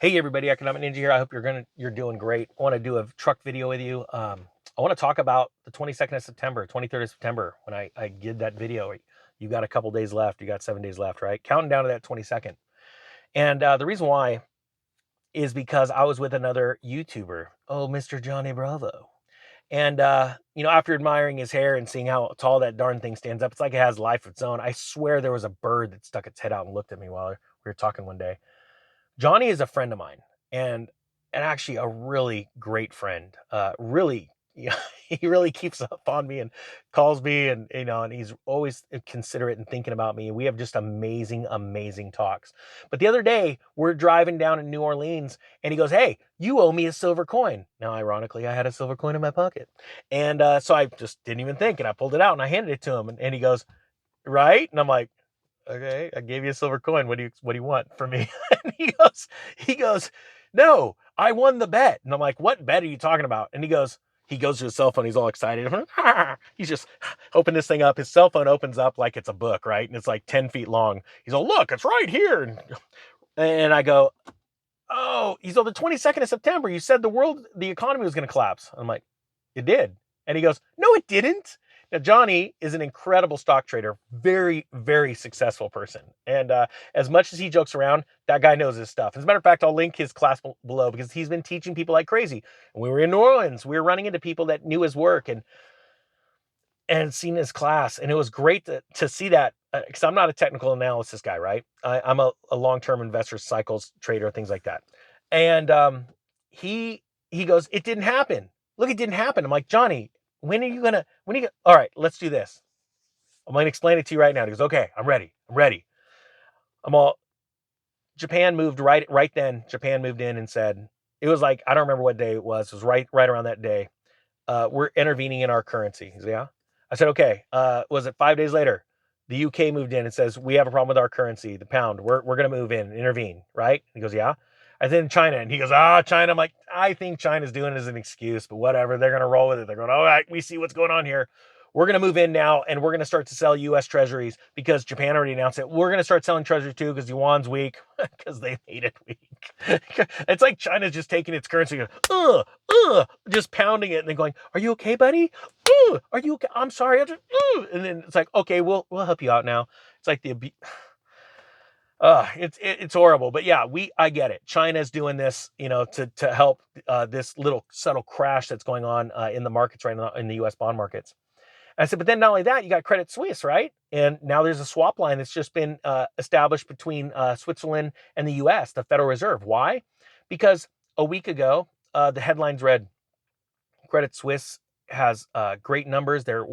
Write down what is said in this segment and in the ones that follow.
Hey everybody, Economic Ninja here. I hope you're doing great. I want to do a truck video with you. I want to talk about the 22nd of September, 23rd of September, when I did that video. You got a couple days left. You got 7 days left, right? Counting down to that 22nd. And the reason why is because I was with another YouTuber, Mr. Johnny Bravo. And after admiring his hair and seeing how tall that darn thing stands up, it's like it has life of its own. I swear there was a bird that stuck its head out and looked at me while we were talking one day. Johnny is a friend of mine, and actually a really great friend. Really, he really keeps up on me and calls me, and and he's always considerate and thinking about me. We have just amazing, amazing talks. But the other day, we're driving down in New Orleans, and he goes, "Hey, you owe me a silver coin." Now, ironically, I had a silver coin in my pocket, and so I just didn't even think, and I pulled it out and I handed it to him, and he goes, "Right?" And I'm like, okay, I gave you a silver coin. What do you want from me? And he goes, no, I won the bet. And I'm like, what bet are you talking about? And he goes to his cell phone. He's all excited. He's just open this thing up. His cell phone opens up like it's a book, right? And it's like 10 feet long. He's all, look, it's right here. And I go, oh, he's on the 22nd of September. You said the economy was going to collapse. I'm like, it did. And he goes, no, it didn't. Now, Johnny is an incredible stock trader, very, very successful person. And as much as he jokes around, that guy knows his stuff. As a matter of fact, I'll link his class below because he's been teaching people like crazy. When we were in New Orleans, we were running into people that knew his work and seen his class. And it was great to see that because I'm not a technical analysis guy, right? I'm a long-term investor, cycles trader, things like that. And he goes, it didn't happen. Look, it didn't happen. I'm like, Johnny, all right, let's do this. I'm going to explain it to you right now. He goes, okay, I'm ready. I'm all, Japan moved right then. Japan moved in and said, it was like, I don't remember what day it was. It was right around that day. We're intervening in our currency. He goes, yeah. I said, okay. Was it 5 days later? The UK moved in and says, we have a problem with our currency, the pound. We're going to move in, intervene, right? He goes, yeah. I said, China. And he goes, China. I'm like, I think China's doing it as an excuse, but whatever. They're going to roll with it. They're going, all right, we see what's going on here. We're going to move in now, and we're going to start to sell U.S. treasuries because Japan already announced it. We're going to start selling treasuries too because yuan's weak because they made it weak. It's like China's just taking its currency and going, just pounding it and then going, are you okay, buddy? Are you okay? I'm sorry. And then it's like, okay, we'll help you out now. It's like it's horrible, but yeah, I get it. China's doing this, to help this little subtle crash that's going on in the markets right now in the U.S. bond markets. And I said, but then not only that, you got Credit Suisse, right? And now there's a swap line that's just been established between Switzerland and the U.S., the Federal Reserve. Why? Because a week ago, the headlines read, Credit Suisse has great numbers. They're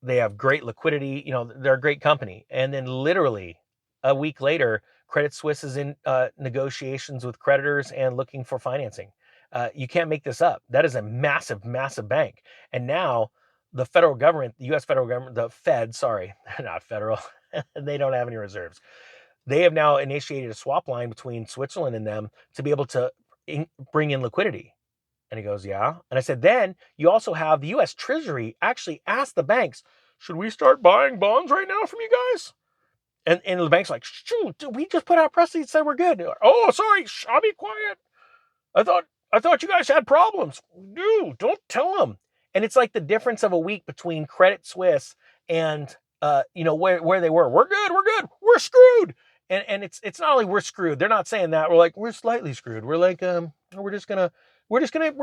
they have great liquidity. They're a great company. And then literally a week later, Credit Suisse is in negotiations with creditors and looking for financing. You can't make this up. That is a massive, massive bank. And now the federal government, the U.S. federal government, the Fed, sorry, not federal, they don't have any reserves. They have now initiated a swap line between Switzerland and them to be able to bring in liquidity. And he goes, yeah. And I said, then you also have the U.S. Treasury actually asked the banks, should we start buying bonds right now from you guys? And the bank's like, shoot, we just put out press release and said we're good. Like, oh, sorry, I'll be quiet. I thought you guys had problems. Dude, don't tell them. And it's like the difference of a week between Credit Suisse and where they were. We're good. We're screwed. And it's not only we're screwed. They're not saying that. We're like, we're slightly screwed. We're like, we're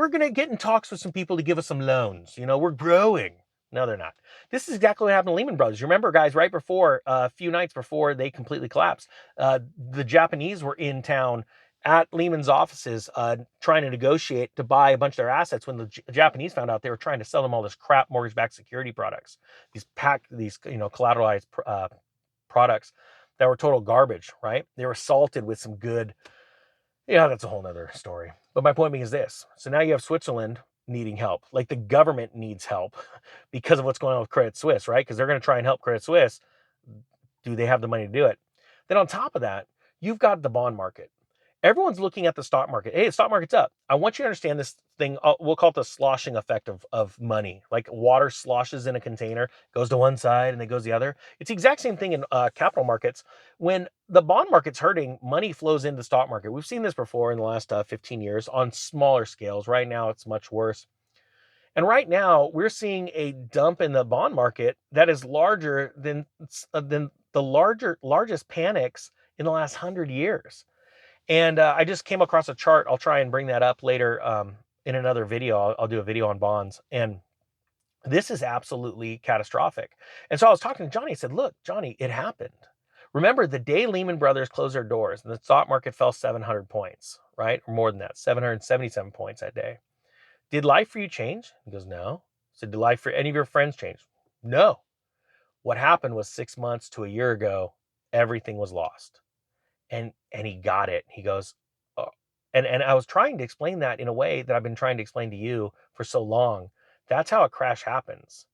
gonna get in talks with some people to give us some loans. We're growing. No, they're not. This is exactly what happened to Lehman Brothers. You remember, guys, right before a few nights before they completely collapsed, the Japanese were in town at Lehman's offices trying to negotiate to buy a bunch of their assets when the Japanese found out they were trying to sell them all this crap mortgage-backed security products, these collateralized products that were total garbage, right? They were salted with some good, that's a whole nother story. But my point being is this. So now you have Switzerland needing help. Like the government needs help because of what's going on with Credit Suisse, right? Because they're going to try and help Credit Suisse. Do they have the money to do it? Then on top of that, you've got the bond market. Everyone's looking at the stock market. Hey, the stock market's up. I want you to understand this thing. We'll call it the sloshing effect of money. Like water sloshes in a container, goes to one side and then goes the other. It's the exact same thing in capital markets. When the bond market's hurting, money flows into the stock market. We've seen this before in the last 15 years on smaller scales. Right now, it's much worse. And right now, we're seeing a dump in the bond market that is larger than the largest panics in the last 100 years. And I just came across a chart. I'll try and bring that up later in another video. I'll do a video on bonds. And this is absolutely catastrophic. And so I was talking to Johnny. I said, look, Johnny, it happened. Remember the day Lehman Brothers closed their doors and the stock market fell 700 points, right? Or more than that, 777 points that day. Did life for you change? He goes, no. I said, did life for any of your friends change? No. What happened was 6 months to a year ago, everything was lost. And he got it. He goes, oh. And I was trying to explain that in a way that I've been trying to explain to you for so long. That's how a crash happens.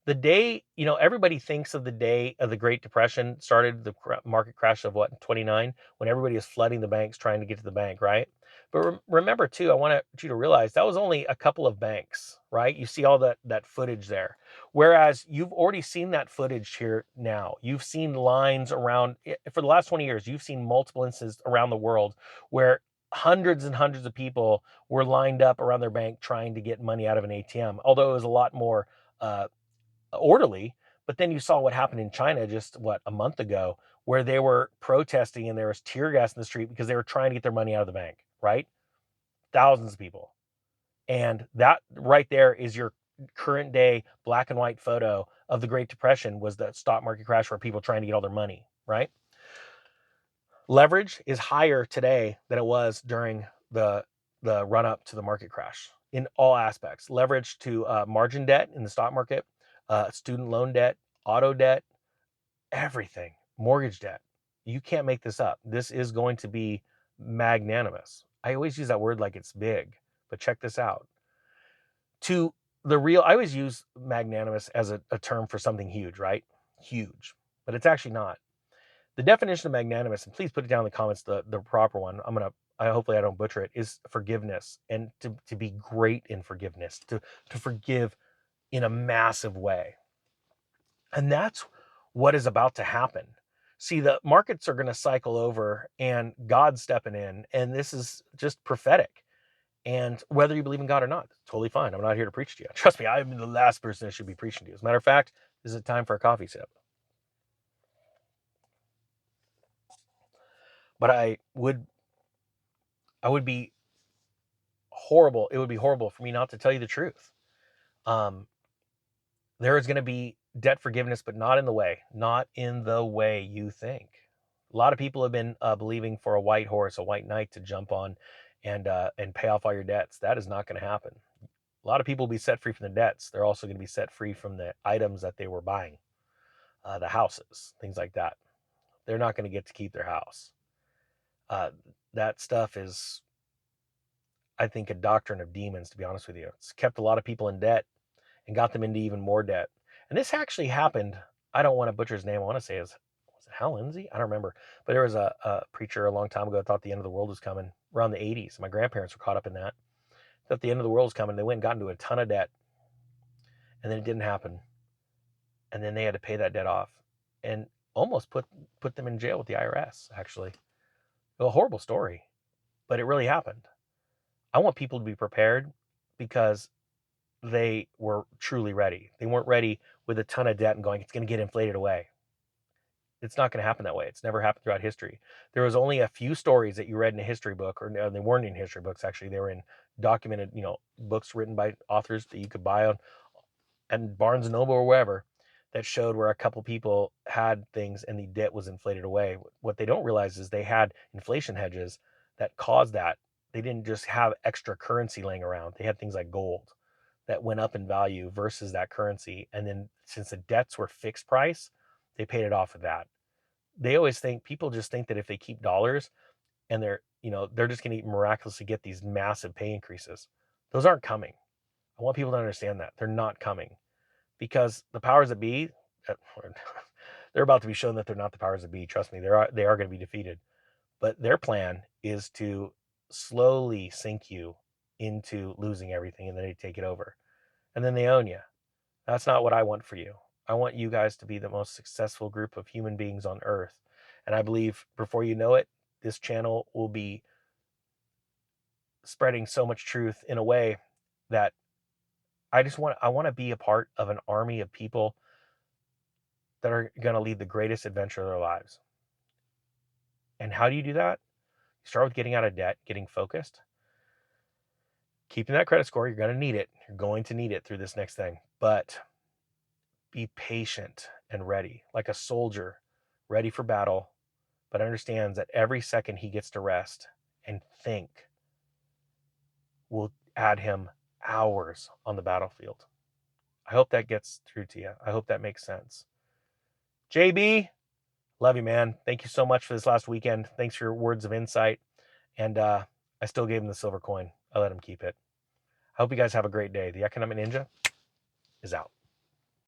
The day, everybody thinks of the day of the Great Depression started, the market crash of what, 29, when everybody is flooding the banks trying to get to the bank, right? But remember too, I want you to realize that was only a couple of banks, right? You see all that footage there. Whereas you've already seen that footage here now. You've seen lines around, for the last 20 years, you've seen multiple instances around the world where hundreds and hundreds of people were lined up around their bank trying to get money out of an ATM, although it was a lot more orderly. But then you saw what happened in China just a month ago, where they were protesting and there was tear gas in the street because they were trying to get their money out of the bank, right? Thousands of people. And that right there is your current day black and white photo of the Great Depression, was the stock market crash where people trying to get all their money, right? Leverage is higher today than it was during the run up to the market crash in all aspects. Leverage to margin debt in the stock market, student loan debt, auto debt, everything, mortgage debt. You can't make this up. This is going to be magnanimous. I always use that word like it's big, but check this out. I always use magnanimous as a term for something huge, right? Huge, but it's actually not. The definition of magnanimous, and please put it down in the comments, the proper one. Hopefully I don't butcher it, is forgiveness, and to be great in forgiveness, to forgive in a massive way. And that's what is about to happen. See, the markets are going to cycle over and God's stepping in, and this is just prophetic. And whether you believe in God or not, totally fine. I'm not here to preach to you. Trust me, I'm the last person that should be preaching to you. As a matter of fact, this is time for a coffee sip. But I would be horrible. It would be horrible for me not to tell you the truth. There is going to be debt forgiveness, but not in the way you think. A lot of people have been believing for a white horse, a white knight to jump on and pay off all your debts. That is not going to happen. A lot of people will be set free from the debts. They're also going to be set free from the items that they were buying, the houses, things like that. They're not going to get to keep their house. That stuff is, I think, a doctrine of demons, to be honest with you. It's kept a lot of people in debt and got them into even more debt. And this actually happened. I don't want to butcher his name. I want to say was it Hal Lindsey? I don't remember. But there was a preacher a long time ago that thought the end of the world was coming around the 80s. My grandparents were caught up in that. Thought the end of the world was coming. They went and got into a ton of debt. And then it didn't happen. And then they had to pay that debt off. And almost put them in jail with the IRS, actually. A horrible story. But it really happened. I want people to be prepared because they were truly ready. They weren't ready with a ton of debt and going, it's going to get inflated away. It's not going to happen that way. It's never happened throughout history. There was only a few stories that you read in a history book, or no, they weren't in history books. Actually, they were in documented, books written by authors that you could buy on and Barnes and Noble or wherever, that showed where a couple people had things and the debt was inflated away. What they don't realize is they had inflation hedges that caused that. They didn't just have extra currency laying around. They had things like gold that went up in value versus that currency. And then since the debts were fixed price, they paid it off with that. People just think that if they keep dollars and they're just going to miraculously get these massive pay increases. Those aren't coming. I want people to understand that they're not coming, because the powers that be, they're about to be shown that they're not the powers that be. Trust me, they are going to be defeated. But their plan is to slowly sink you into losing everything, and then they take it over. And then they own you. That's not what I want for you. I want you guys to be the most successful group of human beings on earth. And I believe before you know it, this channel will be spreading so much truth in a way that I want to be a part of an army of people that are going to lead the greatest adventure of their lives. And how do you do that? You start with getting out of debt, getting focused, keeping that credit score. You're going to need it. You're going to need it through this next thing. But be patient and ready, like a soldier ready for battle, but understands that every second he gets to rest and think will add him hours on the battlefield. I hope that gets through to you. I hope that makes sense. JB, love you, man. Thank you so much for this last weekend. Thanks for your words of insight. And I still gave him the silver coin. I let him keep it. I hope you guys have a great day. The Economic Ninja is out.